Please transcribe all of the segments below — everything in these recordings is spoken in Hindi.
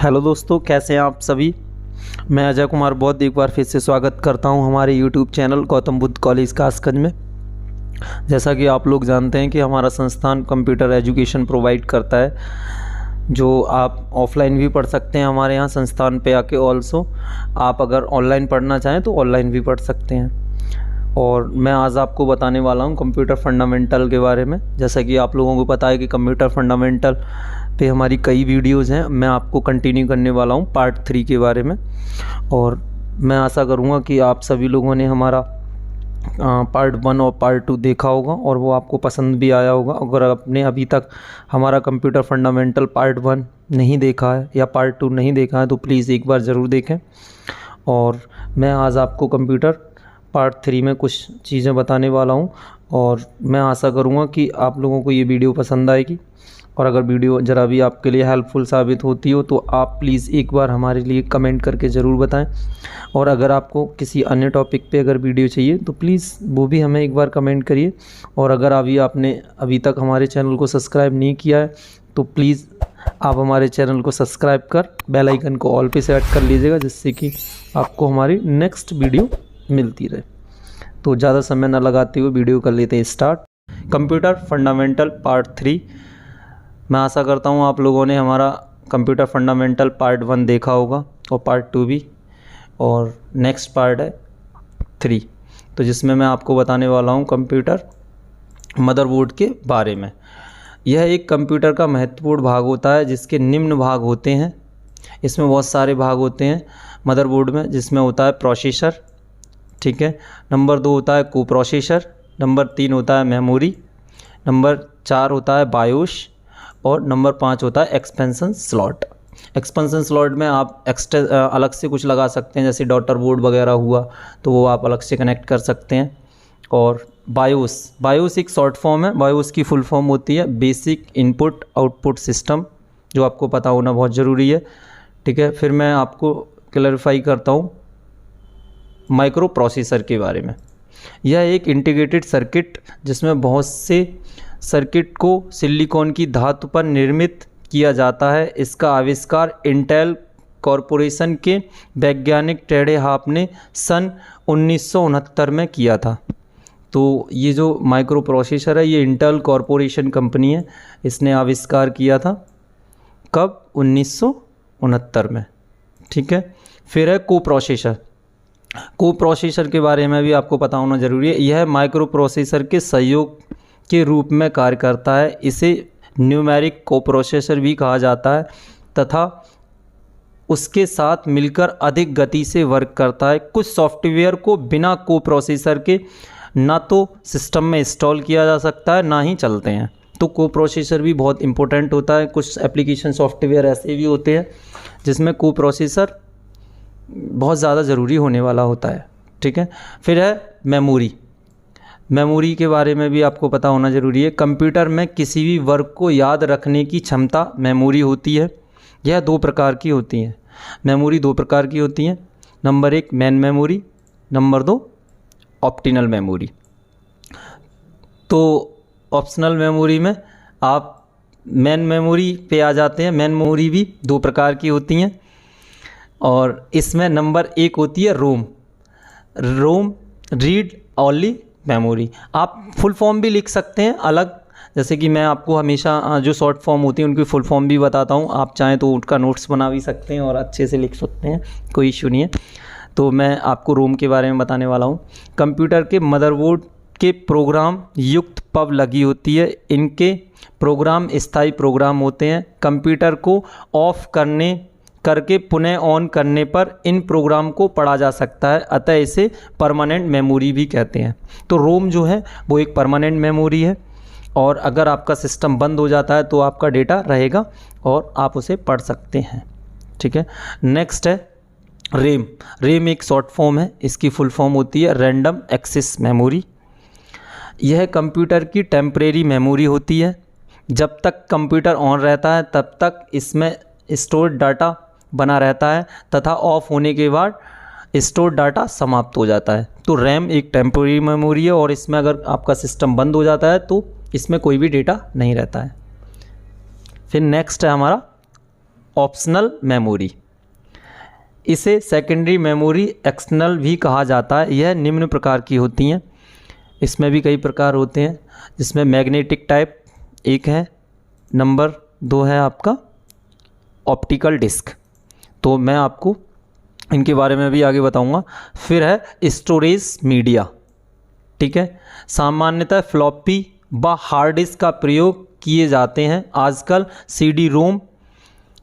हेलो दोस्तों, कैसे हैं आप सभी। मैं अजय कुमार बौद्ध एक बार फिर से स्वागत करता हूं हमारे YouTube channel Gautam Buddha college Kasganj में। जैसा कि आप लोग जानते हैं कि हमारा संस्थान कंप्यूटर एजुकेशन प्रोवाइड करता है, जो आप ऑफलाइन भी पढ़ सकते हैं हमारे यहाँ संस्थान पे आके। ऑल्सो आप अगर ऑनलाइन पढ़ना चाहें तो ऑनलाइन भी पढ़ सकते हैं। और मैं आज आपको बताने वाला हूँ कंप्यूटर फंडामेंटल के बारे में। जैसा कि आप लोगों को पता है कि कंप्यूटर फंडामेंटल पे हमारी कई वीडियोज़ हैं, मैं आपको कंटिन्यू करने वाला हूँ पार्ट 3 के बारे में। और मैं आशा करूँगा कि आप सभी लोगों ने हमारा पार्ट 1 और पार्ट 2 देखा होगा और वो आपको पसंद भी आया होगा। अगर आपने अभी तक हमारा कंप्यूटर फंडामेंटल पार्ट 1 नहीं देखा है या पार्ट 2 नहीं देखा है तो प्लीज़ एक बार ज़रूर देखें। और मैं आज आपको कंप्यूटर पार्ट 3 में कुछ चीज़ें बताने वाला हूँ और मैं आशा करूँगा कि आप लोगों को ये वीडियो पसंद आएगी। और अगर वीडियो ज़रा भी आपके लिए हेल्पफुल साबित होती हो तो आप प्लीज़ एक बार हमारे लिए कमेंट करके ज़रूर बताएं। और अगर आपको किसी अन्य टॉपिक पे अगर वीडियो चाहिए तो प्लीज़ वो भी हमें एक बार कमेंट करिए। और अगर आपने अभी तक हमारे चैनल को सब्सक्राइब नहीं किया है तो प्लीज़ आप हमारे चैनल को सब्सक्राइब कर बेल आइकन को ऑल पे सेट कर लीजिएगा, जिससे कि आपको हमारी नेक्स्ट वीडियो मिलती रहे। तो ज़्यादा समय न लगाते हुए वीडियो कर लेते हैं स्टार्ट। Computer fundamental part 3। मैं आशा करता हूँ आप लोगों ने हमारा कंप्यूटर फंडामेंटल पार्ट 1 देखा होगा और पार्ट 2 भी, और नेक्स्ट पार्ट है 3, तो जिसमें मैं आपको बताने वाला हूँ कंप्यूटर मदरबोर्ड के बारे में। यह एक कंप्यूटर का महत्वपूर्ण भाग होता है जिसके निम्न भाग होते हैं। इसमें बहुत सारे भाग होते हैं मदरबोर्ड में, जिसमें होता है प्रोसेसर, ठीक है, नंबर 2 होता है को प्रोसेसर, नंबर 3 होता है मेमोरी, नंबर 4 होता है बायोस और नंबर 5 होता है एक्सपेंशन स्लॉट। एक्सपेंशन स्लॉट में आप एक्स्ट्रा अलग से कुछ लगा सकते हैं, जैसे डॉटर बोर्ड वगैरह हुआ तो वो आप अलग से कनेक्ट कर सकते हैं। और बायोस एक शॉर्ट फॉर्म है। बायोस की फुल फॉर्म होती है बेसिक इनपुट आउटपुट सिस्टम, जो आपको पता होना बहुत ज़रूरी है, ठीक है। फिर मैं आपको क्लैरिफाई करता हूँ माइक्रो प्रोसेसर के बारे में। यह एक इंटीग्रेटेड सर्किट जिसमें बहुत से सर्किट को सिलिकॉन की धातु पर निर्मित किया जाता है। इसका आविष्कार इंटेल कॉरपोरेशन के वैज्ञानिक टेडे हाफ ने सन 1969 में किया था। तो ये जो माइक्रो प्रोसेसर है ये इंटेल कॉरपोरेशन कंपनी है, इसने आविष्कार किया था। कब? 1969 में, ठीक है। फिर है को प्रोसेसर के बारे में भी आपको पता होना ज़रूरी है। यह माइक्रो प्रोसेसर के सहयोग के रूप में कार्य करता है। इसे न्यूमेरिक को प्रोसेसर भी कहा जाता है तथा उसके साथ मिलकर अधिक गति से वर्क करता है। कुछ सॉफ्टवेयर को बिना को प्रोसेसर के ना तो सिस्टम में इंस्टॉल किया जा सकता है ना ही चलते हैं। तो को प्रोसेसर भी बहुत इंपॉर्टेंट होता है। कुछ एप्लीकेशन सॉफ्टवेयर ऐसे भी होते हैं जिसमें को प्रोसेसर बहुत ज़्यादा ज़रूरी होने वाला होता है, ठीक है। फिर है मेमोरी के बारे में भी आपको पता होना ज़रूरी है। कंप्यूटर में किसी भी वर्क को याद रखने की क्षमता मेमोरी होती है। यह 2 प्रकार की होती है। मेमोरी 2 प्रकार की होती हैं। Number 1 main memory, number 2 optional memory. तो ऑप्शनल मेमोरी में आप मेन मेमोरी पे आ जाते हैं। मेन मेमोरी भी 2 प्रकार की होती हैं और इसमें नंबर 1 होती है रोम रीड ओनली मेमोरी। आप फुल फॉर्म भी लिख सकते हैं अलग, जैसे कि मैं आपको हमेशा जो शॉर्ट फॉर्म होती है उनकी फुल फॉर्म भी बताता हूँ। आप चाहें तो उनका नोट्स बना भी सकते हैं और अच्छे से लिख सकते हैं, कोई इशू नहीं है। तो मैं आपको रोम के बारे में बताने वाला हूँ। कंप्यूटर के मदरबोर्ड के प्रोग्राम युक्त पब लगी होती है। इनके प्रोग्राम स्थायी प्रोग्राम होते हैं। कंप्यूटर को ऑफ करके पुनः ऑन करने पर इन प्रोग्राम को पढ़ा जा सकता है, अतः इसे परमानेंट मेमोरी भी कहते हैं। तो रोम जो है वो एक परमानेंट मेमोरी है और अगर आपका सिस्टम बंद हो जाता है तो आपका डेटा रहेगा और आप उसे पढ़ सकते हैं, ठीक है। नेक्स्ट है रैम एक शॉर्ट फॉर्म है। इसकी फुल फॉर्म होती है रैंडम एक्सेस मेमोरी। यह कंप्यूटर की टेम्परेरी मेमोरी होती है। जब तक कंप्यूटर ऑन रहता है तब तक इसमें स्टोर डाटा बना रहता है तथा ऑफ होने के बाद स्टोर डाटा समाप्त हो जाता है। तो रैम एक टेम्परेरी मेमोरी है और इसमें अगर आपका सिस्टम बंद हो जाता है तो इसमें कोई भी डेटा नहीं रहता है। फिर नेक्स्ट है हमारा ऑप्शनल मेमोरी। इसे सेकेंडरी मेमोरी एक्सटर्नल भी कहा जाता है। यह निम्न प्रकार की होती हैं। इसमें भी कई प्रकार होते हैं, जिसमें मैग्नेटिक टाइप एक है, नंबर 2 है आपका ऑप्टिकल डिस्क। तो मैं आपको इनके बारे में भी आगे बताऊंगा। फिर है स्टोरेज मीडिया, ठीक है। सामान्यतः फ्लॉपी व हार्ड डिस्क का प्रयोग किए जाते हैं। आजकल सीडी रोम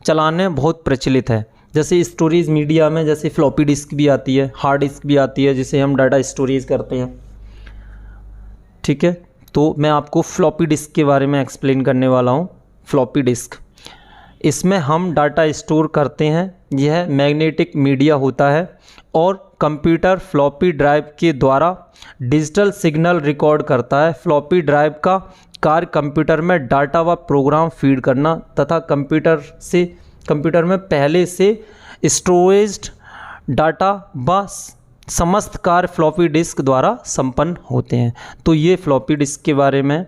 चलाने बहुत प्रचलित है। जैसे स्टोरेज मीडिया में जैसे फ्लॉपी डिस्क भी आती है, हार्ड डिस्क भी आती है, जिसे हम डाटा स्टोरेज करते हैं, ठीक है। तो मैं आपको फ्लॉपी डिस्क के बारे में एक्सप्लेन करने वाला हूँ। फ्लॉपी डिस्क, इसमें हम डाटा स्टोर करते हैं। यह मैग्नेटिक मीडिया होता है और कंप्यूटर फ्लॉपी ड्राइव के द्वारा डिजिटल सिग्नल रिकॉर्ड करता है। फ्लॉपी ड्राइव का कार्य कंप्यूटर में डाटा व प्रोग्राम फीड करना तथा कंप्यूटर में पहले से स्टोरेज्ड डाटा व समस्त कार्य फ्लॉपी डिस्क द्वारा संपन्न होते हैं। तो ये फ्लॉपी डिस्क के बारे में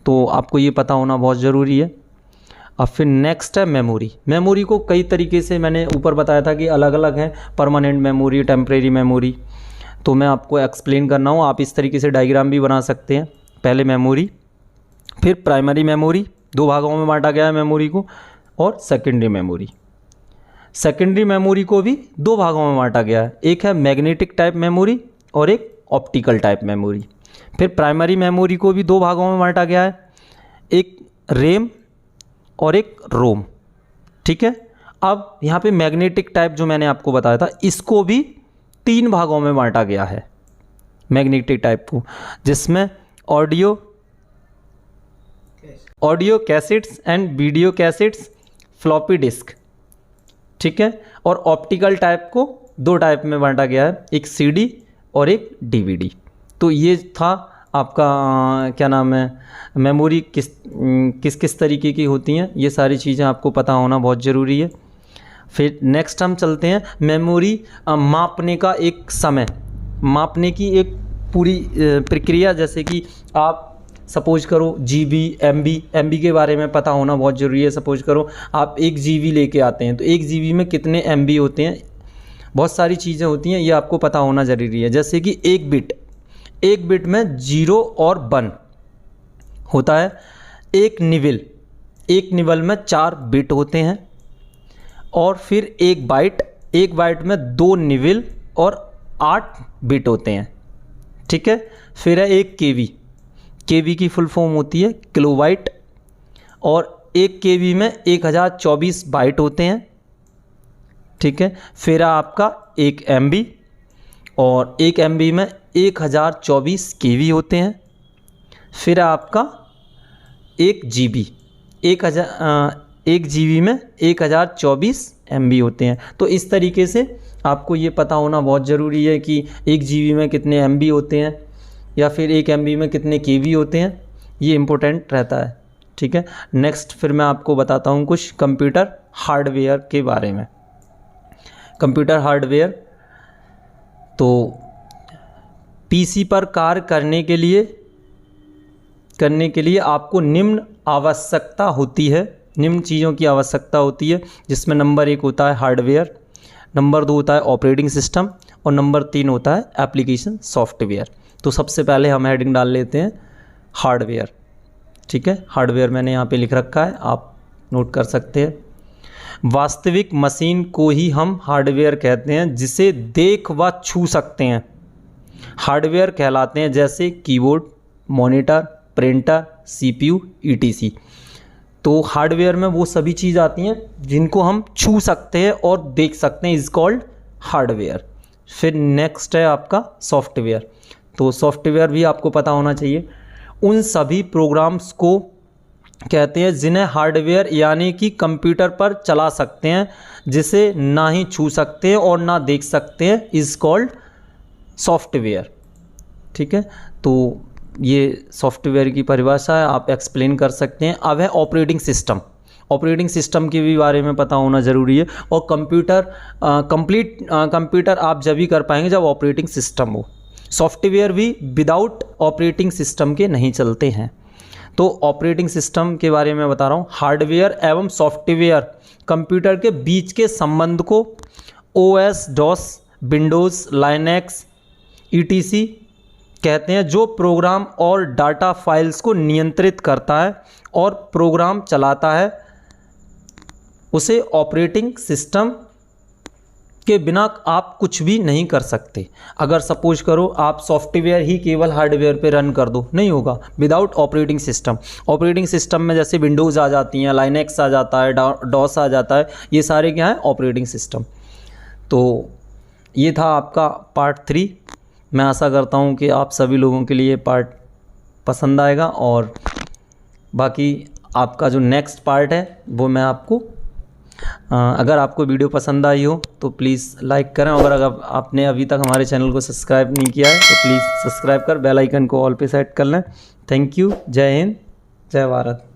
तो आपको ये पता होना बहुत ज़रूरी है। अब फिर नेक्स्ट है मेमोरी। मेमोरी को कई तरीके से मैंने ऊपर बताया था कि अलग अलग हैं, परमानेंट मेमोरी, टेम्परेरी मेमोरी। तो मैं आपको एक्सप्लेन करना हूँ। आप इस तरीके से डायग्राम भी बना सकते हैं। पहले मेमोरी, फिर प्राइमरी मेमोरी, 2 भागों में बांटा गया है मेमोरी को, और सेकेंडरी मेमोरी। सेकेंडरी मेमोरी को भी 2 भागों में बांटा गया है, एक है मैग्नेटिक टाइप मेमोरी और एक ऑप्टिकल टाइप मेमोरी। फिर प्राइमरी मेमोरी को भी 2 भागों में बांटा गया है, एक रैम और एक रोम, ठीक है। अब यहाँ पे मैग्नेटिक टाइप जो मैंने आपको बताया था, इसको भी 3 भागों में बांटा गया है मैग्नेटिक टाइप को, जिसमें audio cassettes and video cassettes, floppy disk, ठीक है। और ऑप्टिकल टाइप को 2 टाइप में बांटा गया है, एक सीडी और एक डीवीडी। तो ये था आपका क्या नाम है, मेमोरी किस तरीके की होती हैं, ये सारी चीज़ें आपको पता होना बहुत ज़रूरी है। फिर नेक्स्ट हम चलते हैं मेमोरी मापने का एक समय, मापने की एक पूरी प्रक्रिया। जैसे कि आप सपोज करो जीबी, एमबी के बारे में पता होना बहुत ज़रूरी है। सपोज करो आप 1 जीबी लेके आते हैं, तो 1 जीबी में कितने एमबी होते हैं, बहुत सारी चीज़ें होती हैं, ये आपको पता होना ज़रूरी है। जैसे कि एक बिट में 0 और 1 होता है। एक निवल में 4 बिट होते हैं। और फिर एक बाइट में 2 निवल और 8 बिट होते हैं, ठीक है। फिर है एक केवी की फुल फॉर्म होती है किलोबाइट, और एक केवी में 1024 बाइट होते हैं, ठीक है। फिर आपका एक एमबी, और एक एमबी में 1024 केवी होते हैं। फिर आपका एक जीबी, एक जीबी में 1024 एमबी होते हैं। तो इस तरीके से आपको ये पता होना बहुत ज़रूरी है कि 1 जीबी में कितने एमबी होते हैं, या फिर 1 एमबी में कितने केवी होते हैं, ये इम्पोर्टेंट रहता है, ठीक है। नेक्स्ट फिर मैं आपको बताता हूँ कुछ कंप्यूटर हार्डवेयर के बारे में। कंप्यूटर हार्डवेयर, तो पीसी पर कार्य करने के लिए आपको निम्न चीज़ों की आवश्यकता होती है, जिसमें नंबर 1 होता है हार्डवेयर, नंबर 2 होता है ऑपरेटिंग सिस्टम, और नंबर 3 होता है एप्लीकेशन सॉफ्टवेयर। तो सबसे पहले हम हेडिंग डाल लेते हैं हार्डवेयर, ठीक है। हार्डवेयर मैंने यहाँ पे लिख रखा है, आप नोट कर सकते हैं। वास्तविक मशीन को ही हम हार्डवेयर कहते हैं, जिसे देख व छू सकते हैं, हार्डवेयर कहलाते हैं। जैसे keyboard, monitor, printer, CPU, etc. तो हार्डवेयर में वो सभी चीज़ आती हैं जिनको हम छू सकते हैं और देख सकते हैं, इज़ कॉल्ड हार्डवेयर। फिर नेक्स्ट है आपका सॉफ्टवेयर। तो सॉफ्टवेयर भी आपको पता होना चाहिए। उन सभी प्रोग्राम्स को कहते हैं जिन्हें हार्डवेयर यानी कि कंप्यूटर पर चला सकते हैं, जिसे ना ही छू सकते हैं और ना देख सकते हैं, इज़ कॉल्ड सॉफ्टवेयर, ठीक है। तो ये सॉफ्टवेयर की परिभाषा है, आप एक्सप्लेन कर सकते हैं। अब है ऑपरेटिंग सिस्टम के भी बारे में पता होना ज़रूरी है। और कंप्यूटर आप जब भी कर पाएंगे जब ऑपरेटिंग सिस्टम हो। सॉफ्टवेयर भी विदाउट ऑपरेटिंग सिस्टम के नहीं चलते हैं। तो ऑपरेटिंग सिस्टम के बारे में बता रहा हूँ। हार्डवेयर एवं सॉफ्टवेयर कंप्यूटर के बीच के संबंध को OS, DOS, Windows, Linux ETC कहते हैं, जो प्रोग्राम और डाटा फाइल्स को नियंत्रित करता है और प्रोग्राम चलाता है, उसे ऑपरेटिंग सिस्टम के बिना आप कुछ भी नहीं कर सकते। अगर सपोज करो आप सॉफ्टवेयर ही केवल हार्डवेयर पे रन कर दो, नहीं होगा without operating system. Operating system में जैसे विंडोज़ आ जाती हैं, लाइनक्स आ जाता है, डॉस आ जाता है, ये सारे क्या हैं? Operating system. तो ये था आपका पार्ट 3। मैं आशा करता हूँ कि आप सभी लोगों के लिए पार्ट पसंद आएगा, और बाकी आपका जो नेक्स्ट पार्ट है वो मैं आपको अगर आपको वीडियो पसंद आई हो तो प्लीज़ लाइक करें। अगर आपने अभी तक हमारे चैनल को सब्सक्राइब नहीं किया है तो प्लीज़ सब्सक्राइब कर बेल आइकन को ऑल पे सेट कर लें। Thank you. जय हिंद, जय भारत।